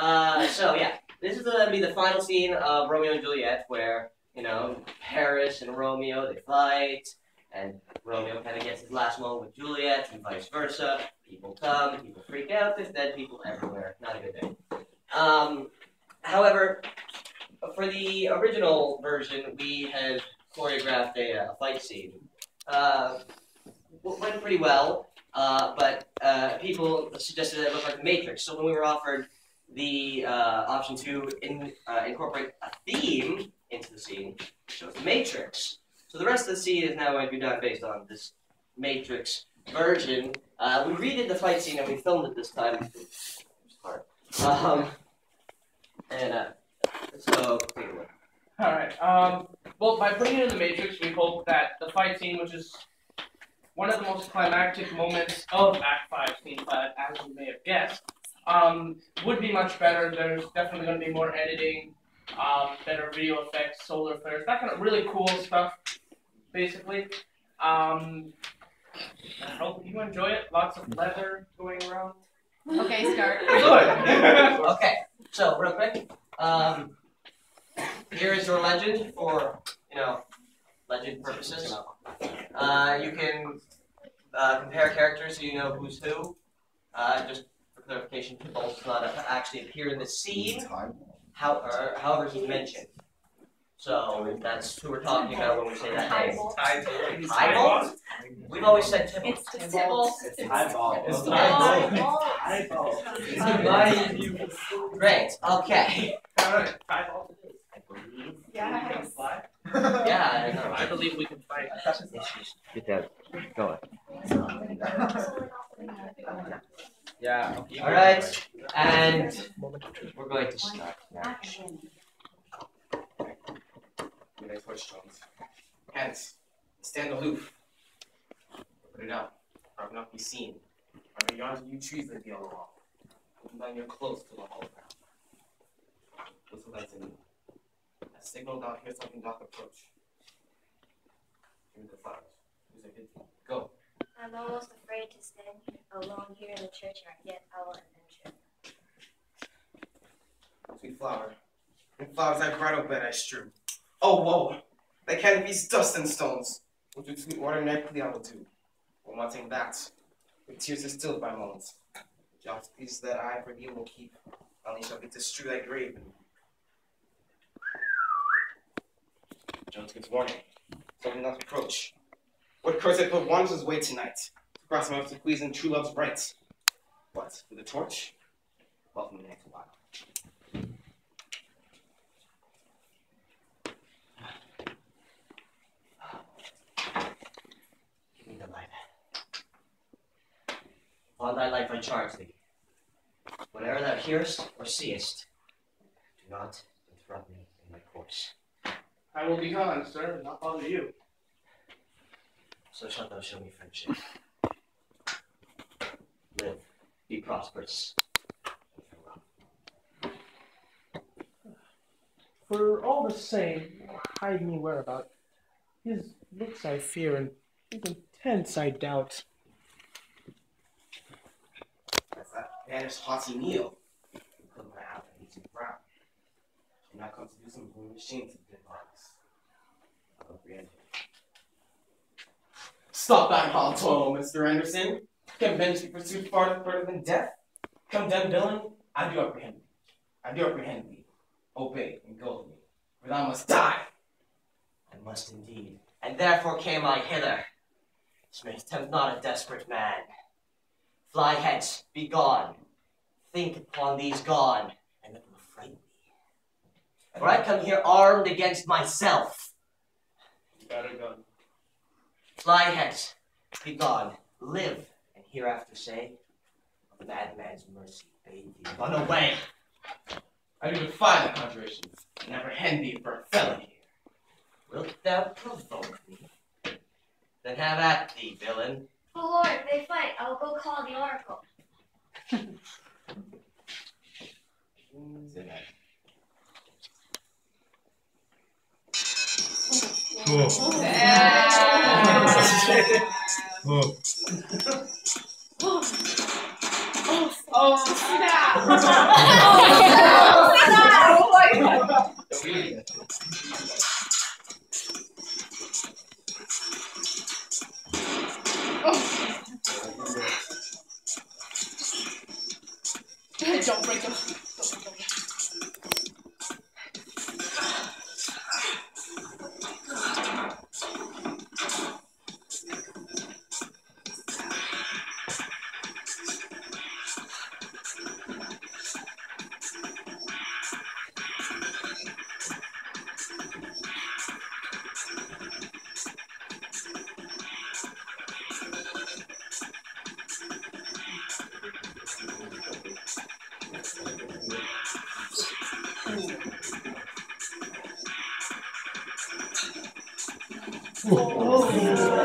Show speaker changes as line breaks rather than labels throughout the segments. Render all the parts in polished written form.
So yeah, this is gonna be the final scene of Romeo and Juliet, where Paris and Romeo they fight, and Romeo kind of gets his last moment with Juliet, and vice versa. People come, people freak out. There's dead people everywhere. Not a good day. However, for the original version, we had choreographed a fight scene. Went pretty well, but people suggested that it looked like The Matrix. So when we were offered the option to incorporate a theme into the scene, it chose The Matrix. So the rest of the scene is now going to be done based on this Matrix version. We redid the fight scene and we filmed it this time. It's hard. So take it away.
All right. Well, by putting it in The Matrix, we hope that the fight scene, which is one of the most climactic moments of Act 5, Scene 5, as you may have guessed, would be much better. There's definitely going to be more editing, better video effects, solar flares, that kind of really cool stuff, basically. I hope you enjoy it. Lots of leather going around.
Okay, start.
Good. Okay, so real quick, here is your legend for, legend purposes. You can compare characters so you know who's who. Just for clarification, Bolt does not actually appear in the scene, however he's mentioned. So that's who we're talking about when we say that name. Tybalt? We've always said Tybalt.
It's Tybalt.
It's Tybalt.
It's Tybalt. Great, okay.
Alright, Tybalt.
I believe.
Yes.
Yeah, I know.
I believe we can fight.
Get that going.
Yeah.
All right, and we're going to start now.
Nice touchdowns. Hands. Stand aloof. Put it out. Or not be seen. Or beyond you trees that be on the wall. Open down your clothes to the whole ground. Whistle that to me. A signal down here something doth approach. Give me the flowers. Who's a good thing? Go.
I'm almost afraid to stand alone here in the churchyard, yet I will adventure.
Sweet flower. And flowers that bridal bed I strew. Oh, whoa! That canopy's dust and stones, which with sweet water nightly I will do. But wanting that, with tears distilled by moments, jobs please that I for thee will keep, only shall be to strew thy grave. Jones gives warning, something not approach. What curse I put wanders way tonight, to cross my to please in true love's right. What, with a torch? Welcome the next while.
On thy life I charge thee. Whenever thou hearest or seest, do not interrupt me in my course.
I will be gone, sir, and not bother you.
So shalt thou show me friendship. Live, be prosperous, and farewell.
For all the same, hide me whereabout. His looks I fear, and his intents I doubt.
That's that banished haughty Neil. Put my out and eat brown. I'm not come to do some blue machines with good bodies. I'll apprehend him. Stop that hall toil, Mr. Anderson. Can vengeance be pursued further than death? Condemn villain, I do apprehend thee. I do apprehend thee. Obey and go with me, for thou must die.
I must indeed, and therefore came I hither. Smith, tempt not a desperate man. Fly hence, be gone. Think upon these gone, and it will frighten me. For I come here armed against myself.
Better gun.
Fly hence, be gone, live, and hereafter say, of the madman's mercy bade thee run away.
I do defy the conjurations, and apprehend thee for a felon here.
Wilt thou provoke me? Then have at thee, villain.
Oh Lord, they fight. I will go call the oracle.
Oh, snap! Whoa. Oh yeah.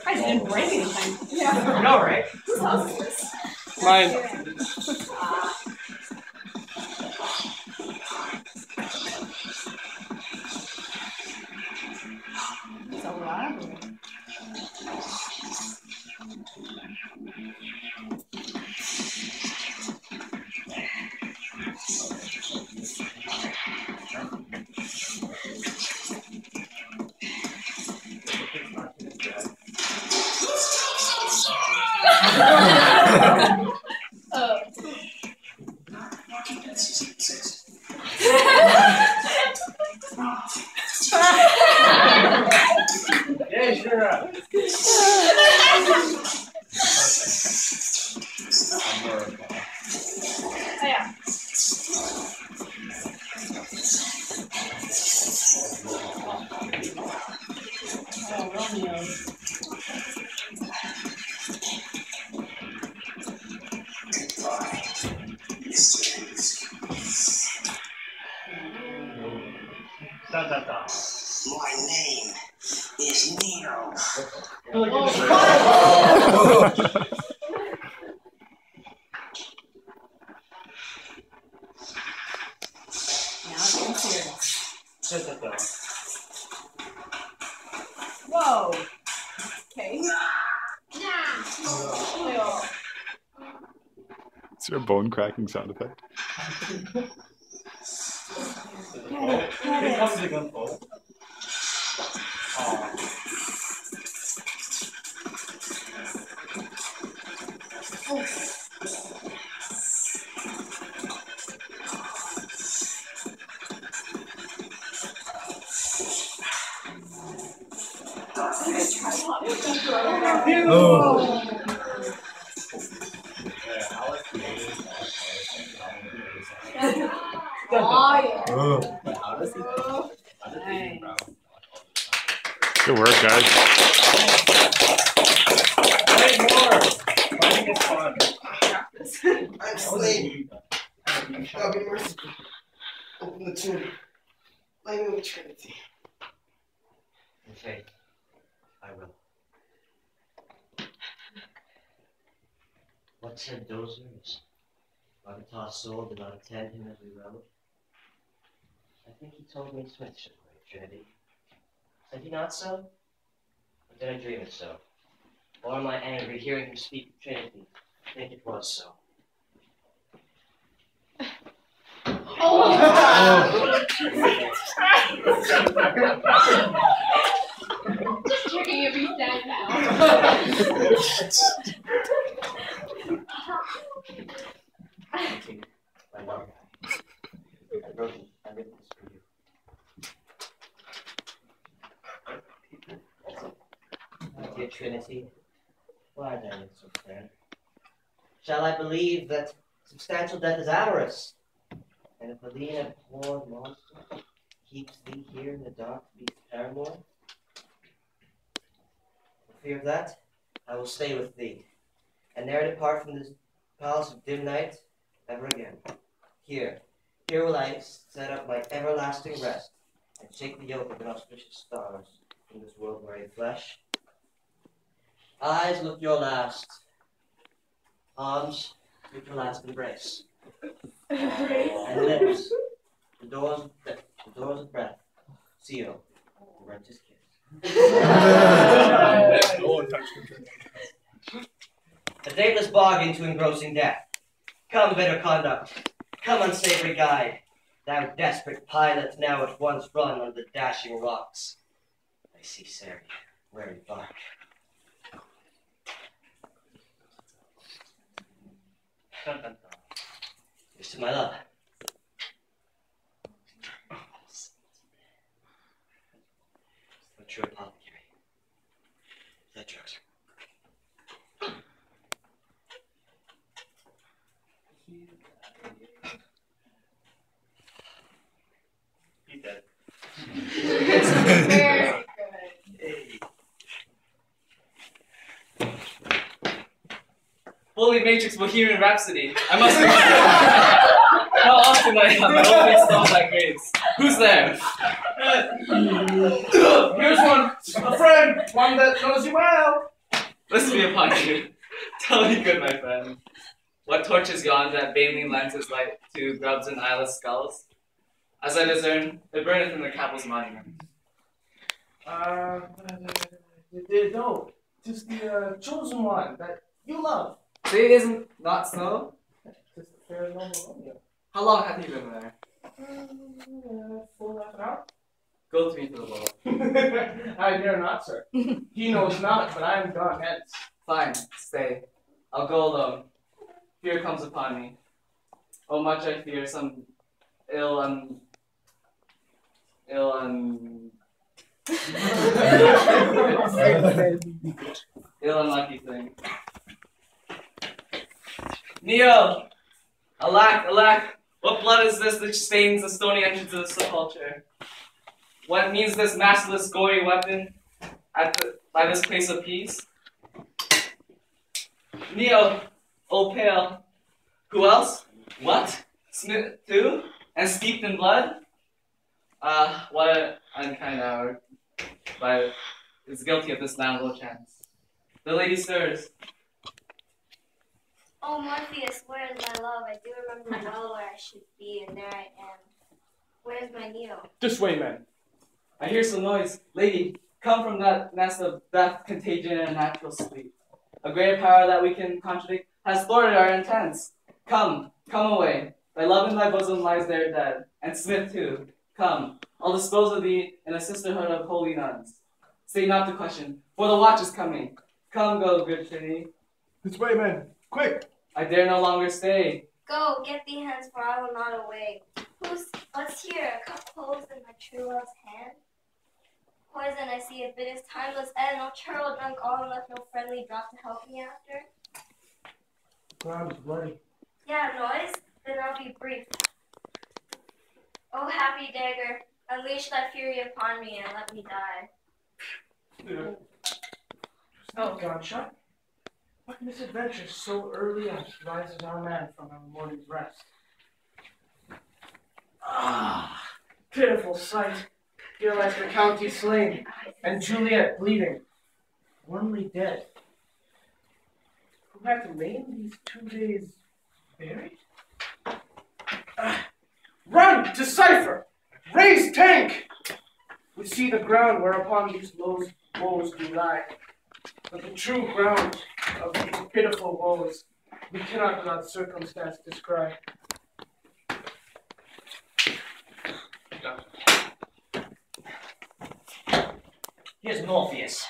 I didn't break anything. Yeah.
No, right?
Whose house is this?
Mine.
It's a library.
Yeah, sure.
Yeah. Oh, Romeo.
My name is Neo.
Now it's getting serious. Whoa. Okay.
Is there a bone cracking sound effect?
Oh, yeah.
Good work, guys.
I'm slave. God be merciful. Open the tomb. Light me with eternity.
Okay, I will. What said Dozers? Ravatar's soul did not attend him as we rode. I think he told me Smith should break Trinity. Said he not so? Or did I dream it so? Or am I angry hearing him speak of Trinity? I think it was so.
Just checking if he's dead now.
Trinity, my love. I wrote this for you. My dear Trinity, why then it's so fair? Shall I believe that substantial death is avarice, and if a lean abhorred monster keeps thee here in the dark to be his paramour? For fear of that, I will stay with thee, and ne'er depart from this palace of dim night ever again. Here will I set up my everlasting rest, and shake the yoke of inauspicious stars from this world-weary flesh. Eyes, look your last. Arms, look your last embrace. And lips, the doors of breath, seal, the righteous kiss. A dateless bargain to engrossing death. Come, bitter conduct. Come, unsavory guide. Thou desperate pilot, now at once run on the dashing rocks. I see Sari, weary bark. Here's to my love. A true apothecary. That drugs. He's dead.
Very good.
Holy Matrix Bohemian Rhapsody. I must be. How often I have my opening song like grace. Who's there?
Here's one, a friend, one that knows you well.
Listen to me upon you. Tell me good, my friend. What torches yon that vainly lends his light to grubs and eyeless skulls? As I discern, it burneth in the Capel's monument.
No, just the chosen one that you love.
See, isn't not so?
Just the fair and noble Romeo.
How long have you been there?
4.5 hours.
Go to me for the ball.
I dare not, sir. He knows not, but I am gone hence.
Fine, stay. I'll go alone. Fear comes upon me. Oh, much I fear some ill unlucky thing. Neo! Alack, alack! What blood is this which stains the stony entrance of the sepulchre? What means this maskless, gory weapon by this place of peace? Neo, oh pale. Who else? What? Smith too? And steeped in blood? What an unkind hour. But is guilty of this landlord chance. The lady stirs.
Oh, Morpheus, where is my love? I do remember well where I should be, and there I am. Where's my Neo?
This way, men.
I hear some noise. Lady, come from that nest of death, contagion, and natural sleep. A greater power that we can contradict has thwarted our intents. Come away. Thy love in thy bosom lies there dead, and Smith too. Come, I'll dispose of thee in a sisterhood of holy nuns. Stay not to question, for the watch is coming. Come, go, good Trinity.
This way, men. Quick.
I dare no longer stay.
Go, get thee hence, for I will not away. What's here? A cup closed in my true love's hand? Poison, I see it, but its timeless end. No churl drunk all and left no friendly drop to help me after.
Ground is bloody.
Yeah, noise? Then I'll be brief. Oh, happy dagger, unleash thy fury upon me and let me die.
Oh, gunshot. What misadventure so early on rises our man from our morning's rest? Ah, pitiful sight. Here lies the county slain, and Juliet bleeding, only dead. Who had remained these 2 days buried? Run to cipher! Raise tank! We see the ground whereupon these woes do lie. But the true ground of these pitiful woes we cannot without circumstance describe.
Here's Morpheus.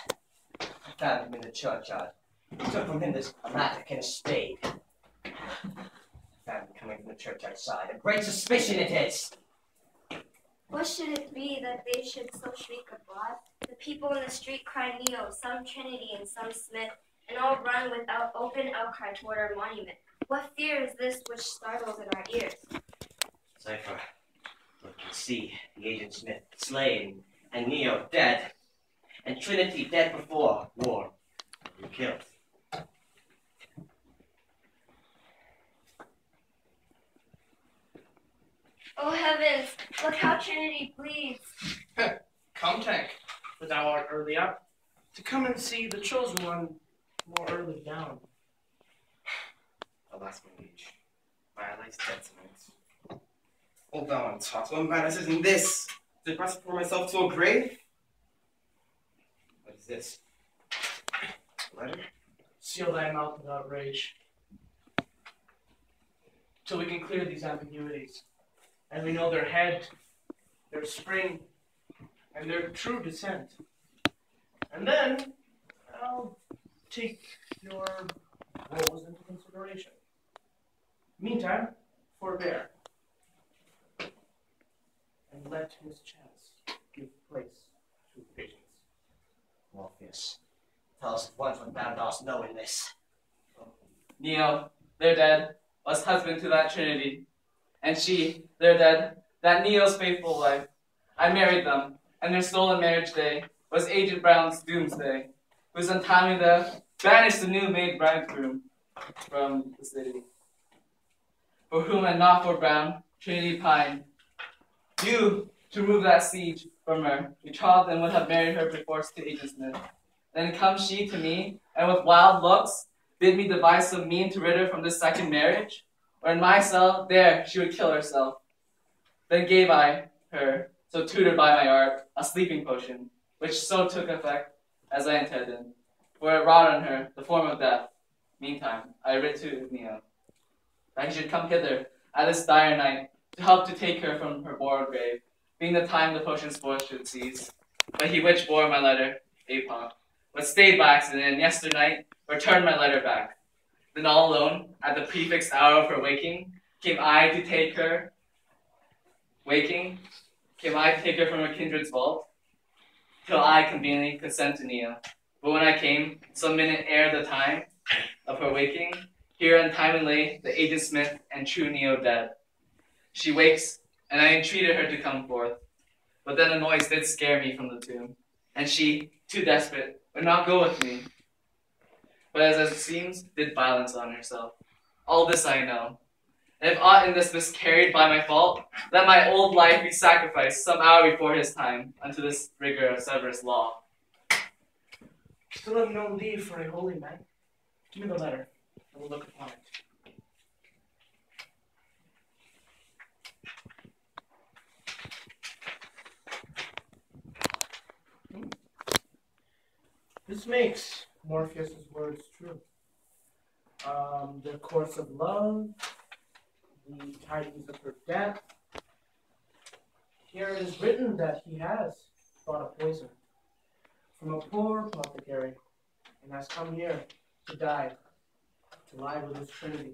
I found him in the churchyard. Took from him this mattock and a spade. Found him coming from the church outside. A great suspicion it is.
What should it be that they should so shriek abroad? The people in the street cry Neo, some Trinity and some Smith, and all run without open outcry toward our monument. What fear is this which startles in our ears?
Cipher, look and see the agent Smith slain, and Neo dead, and Trinity dead before war and killed.
Oh heavens, look how Trinity bleeds.
Come, Tank, for thou art early up, to come and see the chosen one more early down.
Alas, my liege, my ally's dead tonight. Hold on, talks. What matters isn't this? To press for myself to a grave? What is this? A letter?
Seal thy mouth without rage, till we can clear these ambiguities, and we know their head, their spring, and their true descent. And then I'll take your woes into consideration. Meantime, forbear, and let his chance give place to patience.
Morpheus, tell us at once what thou dost know in this.
Neo, they're dead, was husband to that Trinity. And she, they're dead, that Neo's faithful wife. I married them, and their stolen marriage day was Agent Brown's doomsday, whose untimely death banished the new-made bridegroom from the city. For whom had not for Brown, Trinity pined. You, to remove that siege from her, betrothed and would have married her before to Agent Smith. Then comes she to me, and with wild looks, bid me devise some mean to rid her from this second marriage, or in my cell, there she would kill herself. Then gave I her, so tutored by my art, a sleeping potion, which so took effect as I intended, for it wrought on her the form of death. Meantime, I writ to Neo, that he should come hither at this dire night, to help to take her from her borrowed grave, being the time the potion's force should cease. But he which bore my letter, Apon, was stayed by accident, and yesternight returned my letter back. Then all alone, at the prefixed hour of her waking, came I to take her from her kindred's vault, till I conveniently could send to Neo. But when I came, some minute ere the time of her waking, here untimely lay the agent Smith and true Neo dead. She wakes, and I entreated her to come forth. But then a noise did scare me from the tomb, and she, too desperate, would not go with me. But as it seems, did violence on herself. All this I know. And if aught in this miscarried by my fault, let my old life be sacrificed some hour before his time unto this rigor of Severus' law.
Still have no leave for a holy man. Give me the letter, and we'll look upon it. This makes Morpheus' words true. The course of love, the tidings of her death. Here it is written that he has bought a poison from a poor apothecary and has come here to die, to lie with his Trinity.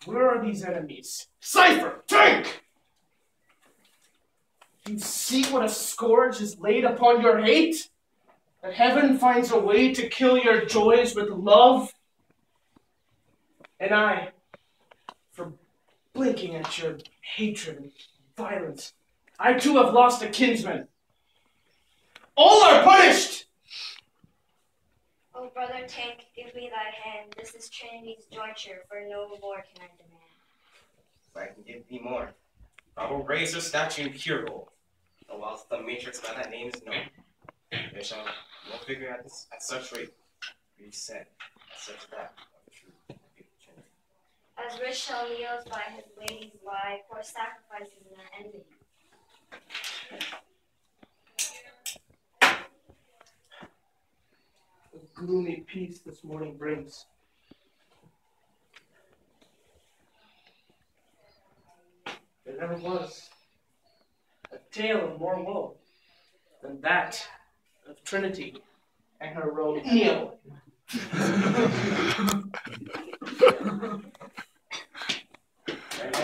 Where are these enemies? Cipher! Tank! You see what a scourge is laid upon your hate? That heaven finds a way to kill your joys with love? And I, for blinking at your hatred and violence, I too have lost a kinsman. All are punished!
Oh, brother Tank, give me thy hand. This is Trinity's jointure, for no more can I demand.
If I can give thee more, I will raise her statue in pure gold. And whilst the matrix by that name is known, there shall no figure at such rate be set at such that of the true Trinity.
As rich shall Neos by his ladies lie, pour sacrifices in our envy.
gloomy peace this morning brings. There never was a tale of more woe than that of Trinity and her Romeo.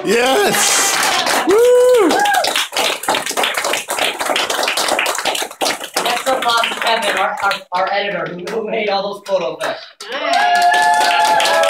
Yes! Woo!
Next up, Kevin, our editor, who made all those photos there.
Nice.